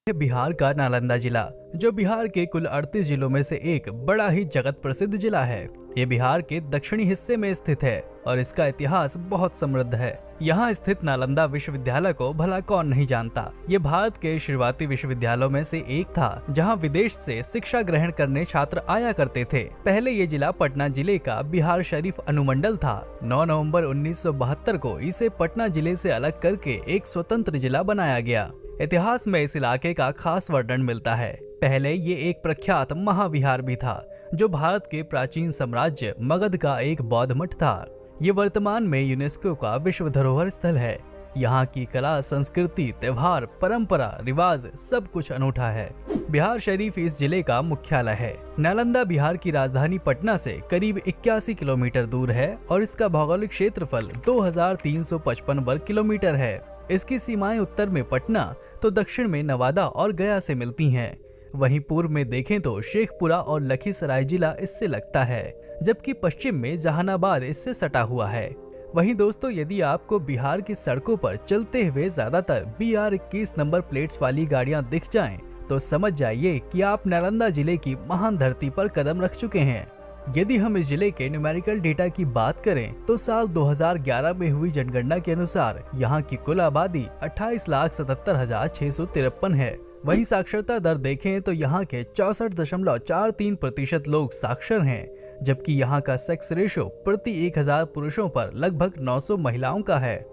है बिहार का नालंदा जिला, जो बिहार के कुल 38 जिलों में से एक बड़ा ही जगत प्रसिद्ध जिला है। ये बिहार के दक्षिणी हिस्से में स्थित है और इसका इतिहास बहुत समृद्ध है। यहाँ स्थित नालंदा विश्वविद्यालय को भला कौन नहीं जानता। ये भारत के शुरुआती विश्वविद्यालयों में से एक था, जहाँ विदेश से शिक्षा ग्रहण करने छात्र आया करते थे। पहले ये जिला पटना जिले का बिहार शरीफ अनुमंडल था। 9 नवंबर 1972 को इसे पटना जिले से अलग करके एक स्वतंत्र जिला बनाया गया। इतिहास में इस इलाके का खास वर्णन मिलता है। पहले ये एक प्रख्यात महाविहार भी था, जो भारत के प्राचीन साम्राज्य मगध का एक बौद्ध मठ था। ये वर्तमान में यूनेस्को का विश्व धरोहर स्थल है। यहाँ की कला, संस्कृति, त्योहार, परंपरा, रिवाज सब कुछ अनूठा है। बिहार शरीफ इस जिले का मुख्यालय है। नालंदा बिहार की राजधानी पटना से करीब 81 किलोमीटर दूर है और इसका भौगोलिक क्षेत्रफल 2355 वर्ग किलोमीटर है। इसकी सीमाएं उत्तर में पटना तो दक्षिण में नवादा और गया से मिलती हैं। वहीं पूर्व में देखें तो शेखपुरा और लखीसराय जिला इससे लगता है, जबकि पश्चिम में जहानाबाद इससे सटा हुआ है। वहीं दोस्तों, यदि आपको बिहार की सड़कों पर चलते हुए ज्यादातर BR 21 नंबर प्लेट्स वाली गाड़ियां दिख जाएं, तो समझ जाइए कि आप नालंदा जिले की महान धरती पर कदम रख चुके हैं। यदि हम इस जिले के न्यूमेरिकल डेटा की बात करें तो साल 2011 में हुई जनगणना के अनुसार यहाँ की कुल आबादी 28,77,653 है। वहीं साक्षरता दर देखें तो यहाँ के 64.43% लोग साक्षर हैं, जबकि यहाँ का सेक्स रेशो प्रति 1000 पुरुषों पर लगभग 900 महिलाओं का है।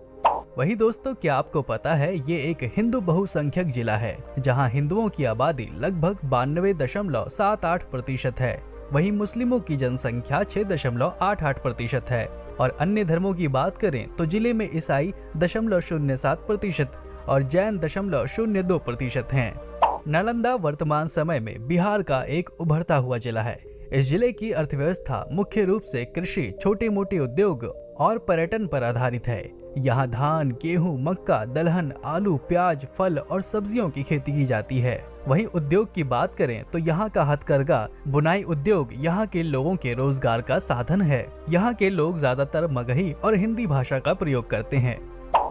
वही दोस्तों, क्या आपको पता है ये एक हिंदू बहुसंख्यक जिला है, जहाँ हिंदुओं की आबादी लगभग 92.78% है। वहीं मुस्लिमों की जनसंख्या 6.88% है और अन्य धर्मों की बात करें तो जिले में ईसाई 0.07% और जैन 0.02% हैं। नालंदा वर्तमान समय में बिहार का एक उभरता हुआ जिला है। इस जिले की अर्थव्यवस्था मुख्य रूप से कृषि, छोटे मोटे उद्योग और पर्यटन पर आधारित है। यहाँ धान, गेहूं, मक्का, दलहन, आलू, प्याज, फल और सब्जियों की खेती की जाती है। वहीं उद्योग की बात करें तो यहाँ का हथकरघा, बुनाई उद्योग यहाँ के लोगों के रोजगार का साधन है। यहाँ के लोग ज्यादातर मगही और हिंदी भाषा का प्रयोग करते हैं।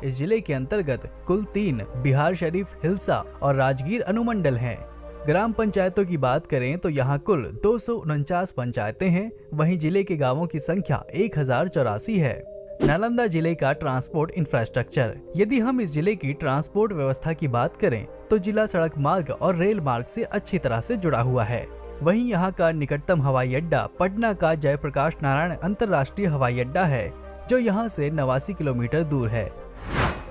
इस जिले के अंतर्गत कुल 3 बिहार शरीफ, हिल्सा और राजगीर अनुमंडल हैं। ग्राम पंचायतों की बात करें तो यहाँ कुल 249 पंचायतें हैं। वहीं जिले के गांवों की संख्या 1084 है। नालंदा जिले का ट्रांसपोर्ट इंफ्रास्ट्रक्चर। यदि हम इस जिले की ट्रांसपोर्ट व्यवस्था की बात करें तो जिला सड़क मार्ग और रेल मार्ग से अच्छी तरह से जुड़ा हुआ है। वहीं यहाँ का निकटतम हवाई अड्डा पटना का जयप्रकाश नारायण अंतर्राष्ट्रीय हवाई अड्डा है, जो यहाँ से 89 किलोमीटर दूर है।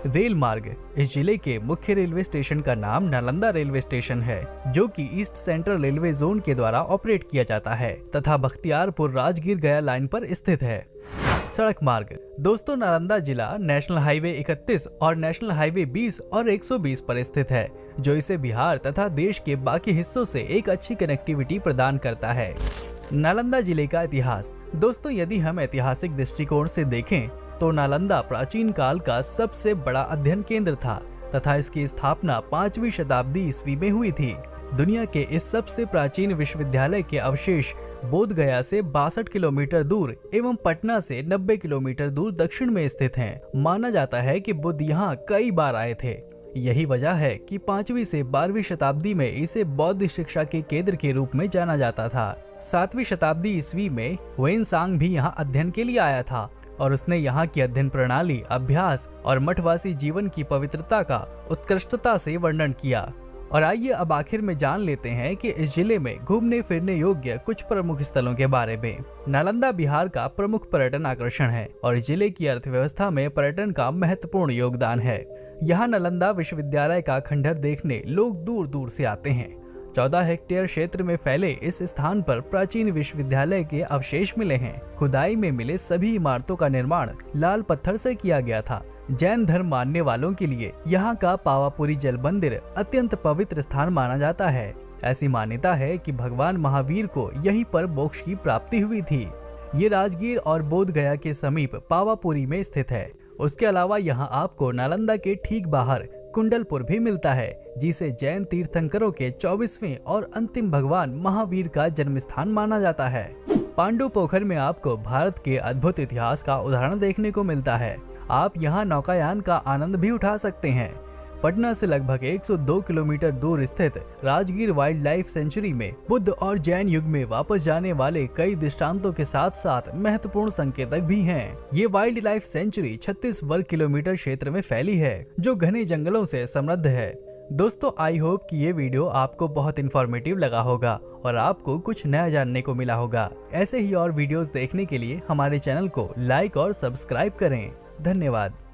रेल मार्ग। इस जिले के मुख्य रेलवे स्टेशन का नाम नालंदा रेलवे स्टेशन है, जो कि ईस्ट सेंट्रल रेलवे जोन के द्वारा ऑपरेट किया जाता है तथा बख्तियारपुर राजगीर गया लाइन पर स्थित है। सड़क मार्ग। दोस्तों, नालंदा जिला नेशनल हाईवे 31 और नेशनल हाईवे 20 और 120 पर स्थित है, जो इसे बिहार तथा देश के बाकी हिस्सों से एक अच्छी कनेक्टिविटी प्रदान करता है। नालंदा जिले का इतिहास। दोस्तों, यदि हम ऐतिहासिक दृष्टिकोण से देखें तो नालंदा प्राचीन काल का सबसे बड़ा अध्ययन केंद्र था तथा इसकी स्थापना 5वीं शताब्दी ईस्वी में हुई थी। दुनिया के इस सबसे प्राचीन विश्वविद्यालय के अवशेष बोध गया से 62 किलोमीटर दूर एवं पटना से 90 किलोमीटर दूर दक्षिण में स्थित हैं। माना जाता है कि बुद्ध यहाँ कई बार आए थे। यही वजह है कि 5वीं से 12वीं शताब्दी में इसे बौद्ध शिक्षा के केंद्र के रूप में जाना जाता था। 7वीं शताब्दी ईस्वी में हुएनसांग भी यहाँ अध्ययन के लिए आया था और उसने यहाँ की अध्ययन प्रणाली, अभ्यास और मठवासी जीवन की पवित्रता का उत्कृष्टता से वर्णन किया। और आइए अब आखिर में जान लेते हैं कि इस जिले में घूमने फिरने योग्य कुछ प्रमुख स्थलों के बारे में। नालंदा बिहार का प्रमुख पर्यटन आकर्षण है और इस जिले की अर्थव्यवस्था में पर्यटन का महत्वपूर्ण योगदान है। यहाँ नालंदा विश्वविद्यालय का खंडहर देखने लोग दूर दूर से आते हैं। 14 हेक्टेयर क्षेत्र में फैले इस स्थान पर प्राचीन विश्वविद्यालय के अवशेष मिले हैं। खुदाई में मिले सभी इमारतों का निर्माण लाल पत्थर से किया गया था। जैन धर्म मानने वालों के लिए यहाँ का पावापुरी जल मंदिर अत्यंत पवित्र स्थान माना जाता है। ऐसी मान्यता है कि भगवान महावीर को यहीं पर मोक्ष की प्राप्ति हुई थी। ये राजगीर और बोध गया के समीप पावापुरी में स्थित है। उसके अलावा यहाँ आपको नालंदा के ठीक बाहर कुंडलपुर भी मिलता है, जिसे जैन तीर्थंकरों के 24वें और अंतिम भगवान महावीर का जन्म स्थान माना जाता है। पांडु पोखर में आपको भारत के अद्भुत इतिहास का उदाहरण देखने को मिलता है। आप यहाँ नौकायान का आनंद भी उठा सकते हैं। पटना से लगभग 102 किलोमीटर दूर स्थित राजगीर वाइल्ड लाइफ सेंचुरी में बुद्ध और जैन युग में वापस जाने वाले कई दृष्टांतों के साथ साथ महत्वपूर्ण संकेतक भी हैं। ये वाइल्ड लाइफ सेंचुरी 36 वर्ग किलोमीटर क्षेत्र में फैली है, जो घने जंगलों से समृद्ध है। दोस्तों, आई होप कि ये वीडियो आपको बहुत इन्फॉर्मेटिव लगा होगा और आपको कुछ नया जानने को मिला होगा। ऐसे ही और वीडियोस देखने के लिए हमारे चैनल को लाइक और सब्सक्राइब करें। धन्यवाद।